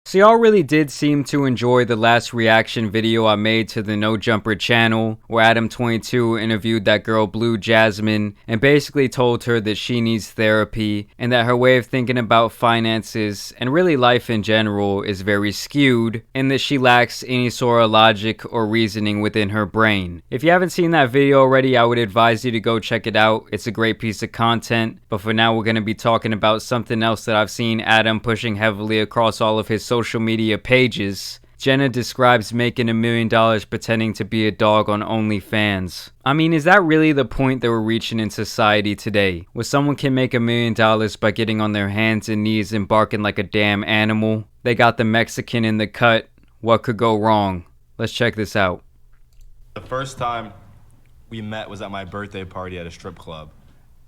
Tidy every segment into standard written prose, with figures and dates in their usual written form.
So y'all really did seem to enjoy the last reaction video I made to the No Jumper channel, where Adam22 interviewed that girl Blue Jasmine and basically told her that she needs therapy and that her way of thinking about finances and really life in general is very skewed and that she lacks any sort of logic or reasoning within her brain. If you haven't seen that video already, I would advise you to go check it out. It's a great piece of content, but for now we're going to be talking about something else that I've seen Adam pushing heavily across all of his social media pages. Jenna describes making $1 million pretending to be a dog on Onlyfans. I mean, is that really the point that we're reaching in society today? Where someone can make $1 million by getting on their hands and knees and barking like a damn animal? They got the Mexican in the cut. What could go wrong? Let's check this out. The first time we met was at my birthday party at a strip club.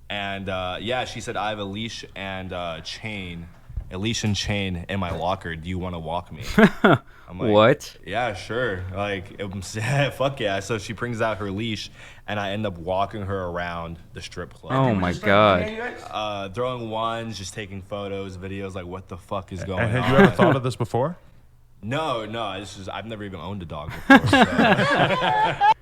And yeah, she said, I have a leash and chain. A leash and chain in my locker. Do you want to walk me? I'm like, what? Yeah, sure. Like, fuck yeah. So she brings out her leash, and I end up walking her around the strip club. Oh my god. Throwing ones, just taking photos, videos. Like, what the fuck is going on? And had you ever thought of this before? No. I've never even owned a dog before. So.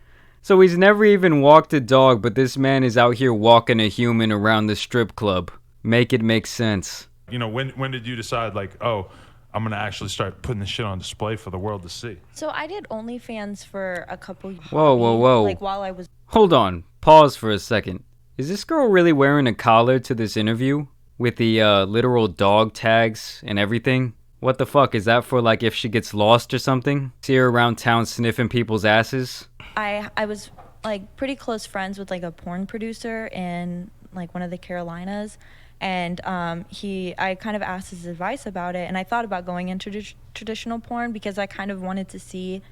So he's never even walked a dog, but this man is out here walking a human around the strip club. Make it make sense. You know, when did you decide, like, oh, I'm going to actually start putting this shit on display for the world to see? So I did OnlyFans for a couple years. Whoa. Like, while I was... Hold on. Pause for a second. Is this girl really wearing a collar to this interview? With the literal dog tags and everything? What the fuck? Is that for, like, if she gets lost or something? See her around town sniffing people's asses? I was, like, pretty close friends with, like, a porn producer in, like, one of the Carolinas. And I kind of asked his advice about it, and I thought about going into traditional porn because I kind of wanted to see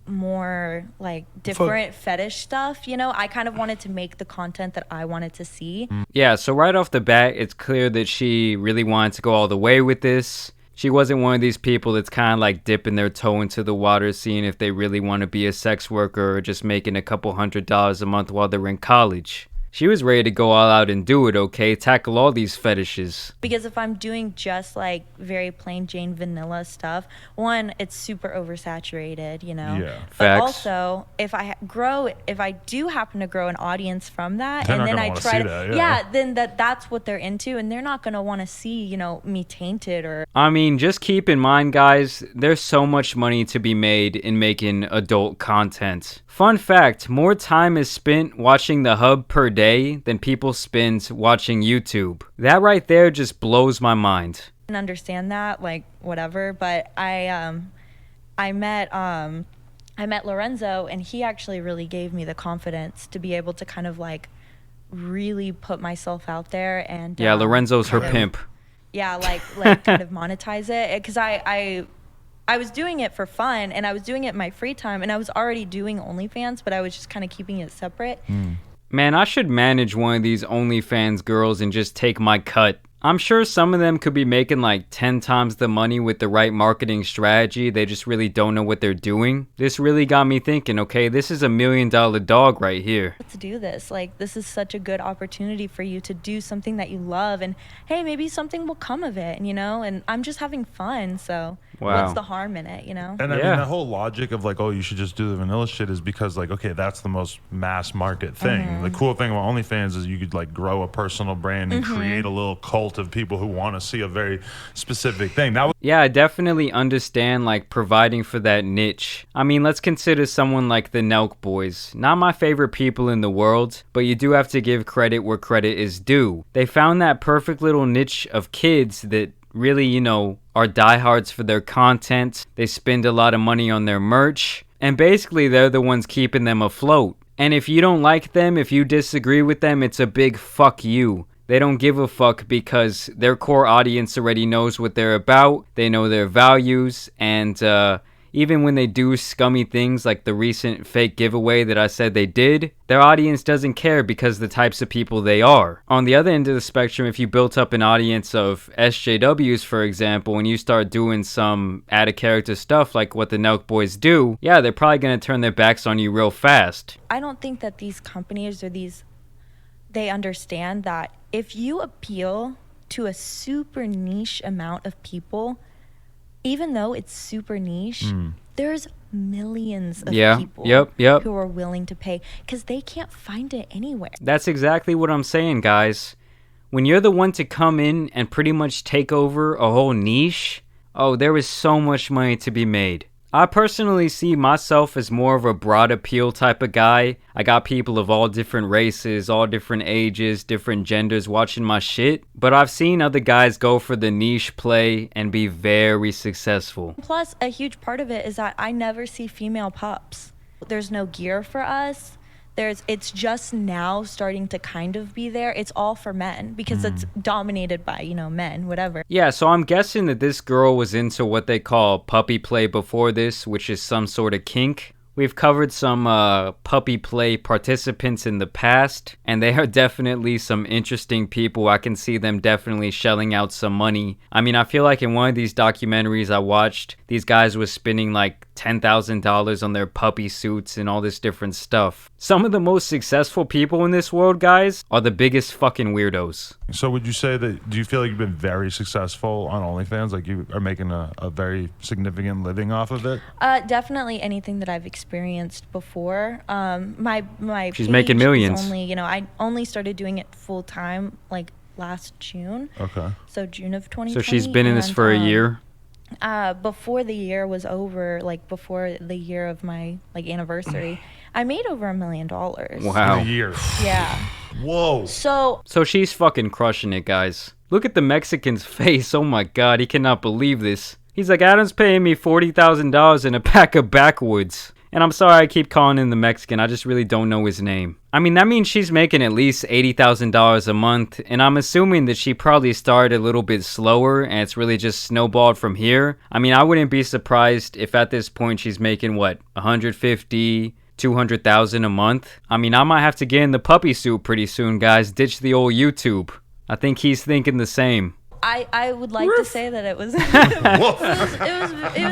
more like different fetish stuff, you know? I kind of wanted to make the content that I wanted to see. Yeah, so right off the bat, it's clear that she really wanted to go all the way with this. She wasn't one of these people that's kind of like dipping their toe into the water, seeing if they really want to be a sex worker or just making a couple $100s a month while they're in college. She was ready to go all out and do it, okay? Tackle all these fetishes. Because if I'm doing just like very plain Jane vanilla stuff, one, it's super oversaturated, you know? Yeah. But Facts. also, if I do happen to grow an audience from that, They're and then not I gonna try wanna to, see that, yeah. then that's what they're into, and they're not gonna want to see, you know, me tainted or... I mean, just keep in mind, guys, there's so much money to be made in making adult content. Fun fact, more time is spent watching the hub per day than people spend watching YouTube. That right there just blows my mind. I can understand that, like, whatever, but I met Lorenzo, and he actually really gave me the confidence to be able to kind of like really put myself out there. And Yeah, Lorenzo's her pimp. Yeah, like kind of monetize it, because I was doing it for fun, and I was doing it in my free time, and I was already doing OnlyFans, but I was just kind of keeping it separate. Man, I should manage one of these OnlyFans girls and just take my cut. I'm sure some of them could be making like 10 times the money with the right marketing strategy. They just really don't know what they're doing. This really got me thinking, okay, this is $1 million dog right here. Let's do this. Like, this is such a good opportunity for you to do something that you love, and hey, maybe something will come of it, you know? And I'm just having fun, so what's the harm in it, you know? And I mean, the whole logic of like, oh, you should just do the vanilla shit is because like, okay, that's the most mass market thing. The cool thing about OnlyFans is you could like grow a personal brand and create a little cult of people who want to see a very specific thing. Yeah, I definitely understand like providing for that niche. I mean, let's consider someone like the Nelk Boys. Not my favorite people in the world, but you do have to give credit where credit is due. They found that perfect little niche of kids that really, you know, are diehards for their content. They spend a lot of money on their merch, and basically they're the ones keeping them afloat. And if you don't like them, if you disagree with them, it's a big fuck you. They don't give a fuck because their core audience already knows what they're about. They know their values, and even when they do scummy things like the recent fake giveaway that I said they did, their audience doesn't care because the types of people they are. On the other end of the spectrum, if you built up an audience of SJWs, for example, and you start doing some out-of-character stuff like what the Nelk Boys do, yeah, they're probably going to turn their backs on you real fast. I don't think that these companies or they understand that if you appeal to a super niche amount of people, even though it's super niche, there's millions of Yeah. people Yep. who are willing to pay because they can't find it anywhere. That's exactly what I'm saying, guys. When you're the one to come in and pretty much take over a whole niche, oh, there is so much money to be made. I personally see myself as more of a broad appeal type of guy. I got people of all different races, all different ages, different genders watching my shit. But I've seen other guys go for the niche play and be very successful. Plus, a huge part of it is that I never see female pups. There's no gear for us. It's just now starting to kind of be there. It's all for men because it's dominated by, men, whatever. Yeah, so I'm guessing that this girl was into what they call puppy play before this, which is some sort of kink. We've covered some puppy play participants in the past, and they are definitely some interesting people. I can see them definitely shelling out some money. I mean, I feel like in one of these documentaries I watched, these guys was spending like $10,000 on their puppy suits and all this different stuff. Some of the most successful people in this world, guys, are the biggest fucking weirdos. So would you say that, do you feel like you've been very successful on OnlyFans? Like you are making a very significant living off of it? Definitely anything that I've experienced before. My She's page making millions. is only, I only started doing it full time like last June. Okay. So June of 2020. So she's been in this for a year? Before the year was over, like before the year of my like anniversary, I made over $1 million. Wow. In a year. Yeah. Whoa. So she's fucking crushing it, guys. Look at the Mexican's face. Oh my god, he cannot believe this. He's like, Adam's paying me $40,000 in a pack of backwoods. And I'm sorry I keep calling him the Mexican. I just really don't know his name. I mean, that means she's making at least $80,000 a month. And I'm assuming that she probably started a little bit slower and it's really just snowballed from here. I mean, I wouldn't be surprised if at this point she's making, what, 150, 200,000 a month? I mean, I might have to get in the puppy suit pretty soon, guys. Ditch the old YouTube. I think he's thinking the same. I would like to say that it was it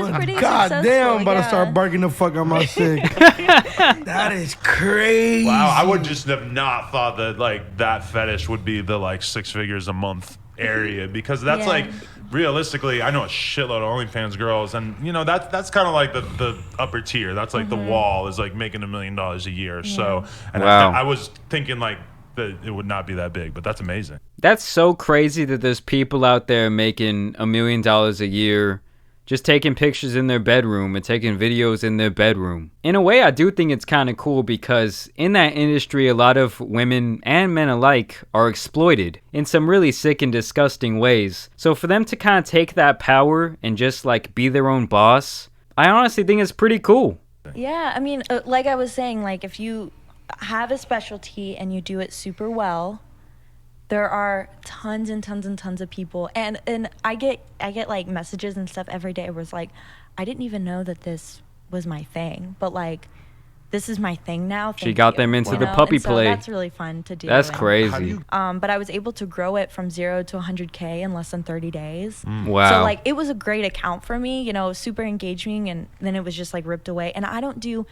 was pretty God successful. damn, I'm about to yeah. start barking the fuck out my sick. That is crazy. Wow, I would just have not thought that like that fetish would be the like 6 figures a month area, because that's Yeah. like realistically, I know a shitload of OnlyFans girls, and that's kind of like the upper tier. That's like the wall is like making $1 million a year. So, and Wow. I was thinking like that it would not be that big, but that's amazing. That's so crazy that there's people out there making $1 million a year just taking pictures in their bedroom and taking videos in their bedroom. In a way, I do think it's kind of cool because in that industry, a lot of women and men alike are exploited in some really sick and disgusting ways. So for them to kind of take that power and just like be their own boss, I honestly think it's pretty cool. Yeah, I mean, like I was saying, like if you have a specialty and you do it super well, there are tons and tons and tons of people, and I get like messages and stuff every day where it's like, I didn't even know that this was my thing, but like this is my thing now. She got them into the puppy and so play. That's really fun to do. That's and, crazy. But I was able to grow it from 0 to 100K in less than 30 days. Wow. So like it was a great account for me, super engaging, and then it was just like ripped away. And I don't do.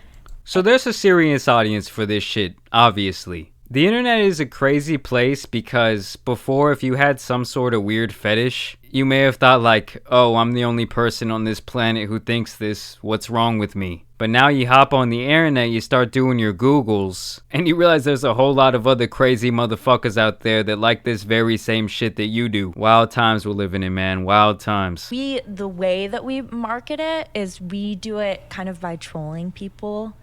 So there's a serious audience for this shit, obviously. The internet is a crazy place because before, if you had some sort of weird fetish, you may have thought like, oh, I'm the only person on this planet who thinks this, what's wrong with me? But now you hop on the internet, you start doing your Googles, and you realize there's a whole lot of other crazy motherfuckers out there that like this very same shit that you do. Wild times we're living in, man. Wild times. The way that we market it is we do it kind of by trolling people.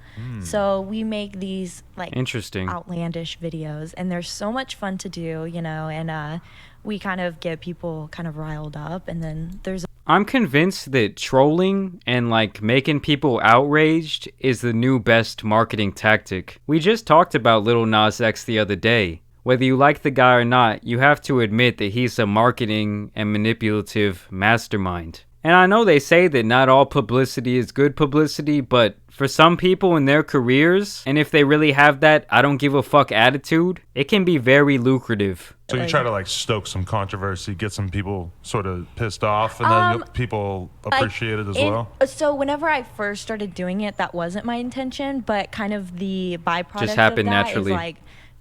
So we make these like Interesting. outlandish videos, and they're so much fun to do, and we kind of get people kind of riled up, and then there's I'm convinced that trolling and like making people outraged is the new best marketing tactic. We just talked about Lil Nas X the other day. Whether you like the guy or not, you have to admit that he's a marketing and manipulative mastermind. And I know they say that not all publicity is good publicity, but for some people in their careers, and if they really have that I don't give a fuck attitude, it can be very lucrative. So you try to like stoke some controversy, get some people sort of pissed off, and then people appreciate it as well? So whenever I first started doing it, that wasn't my intention, but kind of the byproduct Just happened of that naturally. is like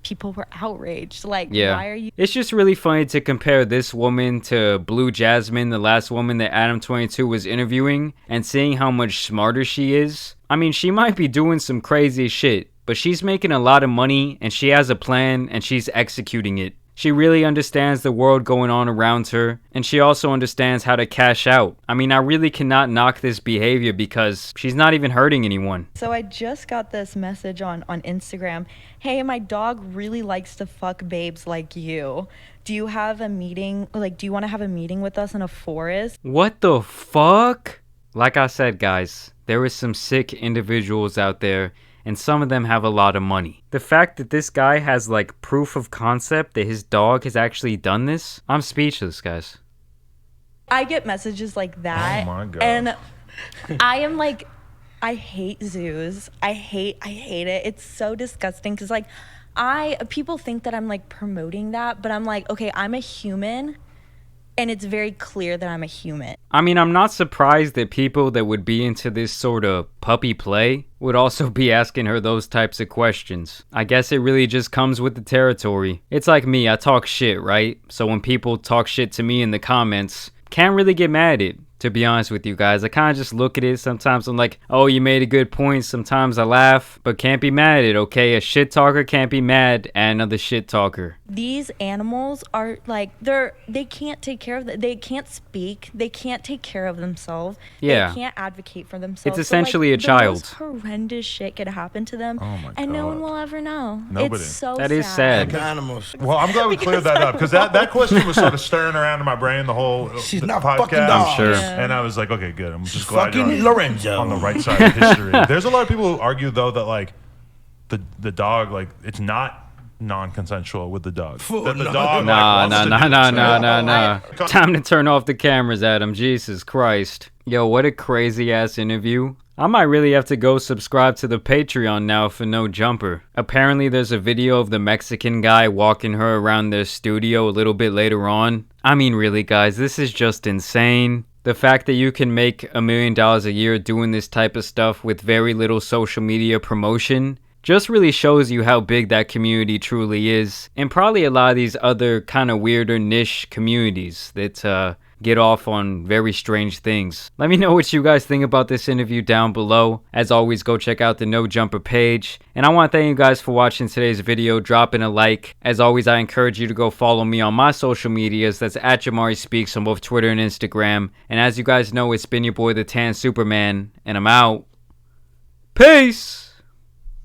people were outraged. Like, Yeah. why are you? It's just really funny to compare this woman to Blue Jasmine, the last woman that Adam22 was interviewing, and seeing how much smarter she is. I mean, she might be doing some crazy shit, but she's making a lot of money, and she has a plan, and she's executing it. She really understands the world going on around her, and she also understands how to cash out. I mean, I really cannot knock this behavior because she's not even hurting anyone. So I just got this message on Instagram. Hey, my dog really likes to fuck babes like you. Do you have a meeting? Like, do you want to have a meeting with us in a forest? What the fuck? Like I said, guys, there is some sick individuals out there, and some of them have a lot of money. The fact that this guy has like proof of concept that his dog has actually done this, I'm speechless, guys. I get messages like that. Oh my God. And I am like, I hate zoos. I hate it. It's so disgusting because like people think that I'm like promoting that, but I'm like, okay, I'm a human. And it's very clear that I'm a human. I mean, I'm not surprised that people that would be into this sort of puppy play would also be asking her those types of questions. I guess it really just comes with the territory. It's like me, I talk shit, right? So when people talk shit to me in the comments, can't really get mad at it. To be honest with you guys, I kind of just look at it. Sometimes I'm like, oh, you made a good point. Sometimes I laugh, but can't be mad at it, okay? A shit talker can't be mad at another shit talker. These animals are like, they can't take care of they can't speak. They can't take care of themselves. Yeah. They can't advocate for themselves. It's essentially a the child. most horrendous shit could happen to them. Oh my and no one God. will ever know. Nobody. It's so That is sad. Like animals. Well, I'm glad we cleared that up because that question was sort of stirring around in my brain the whole She's the not podcast. fucking dogs. I'm sure. And I was like, okay, good. I'm just glad you're Fucking Lorenzo. on the right side of history. There's a lot of people who argue though that like the dog, like it's not non-consensual with the dog. That the no. dog Nah. wants to do Time to turn off the cameras, Adam. Jesus Christ. Yo, what a crazy ass interview. I might really have to go subscribe to the Patreon now for No Jumper. Apparently there's a video of the Mexican guy walking her around their studio a little bit later on. I mean, really guys, this is just insane. The fact that you can make $1 million a year doing this type of stuff with very little social media promotion just really shows you how big that community truly is, and probably a lot of these other kind of weirder niche communities that get off on very strange things. Let me know what you guys think about this interview down below. As always, go check out the No Jumper page. And I want to thank you guys for watching today's video, dropping a like. As always, I encourage you to go follow me on my social medias. That's at JAMARI Speaks on both Twitter and Instagram. And as you guys know, it's been your boy, the Tan Superman, and I'm out. Peace!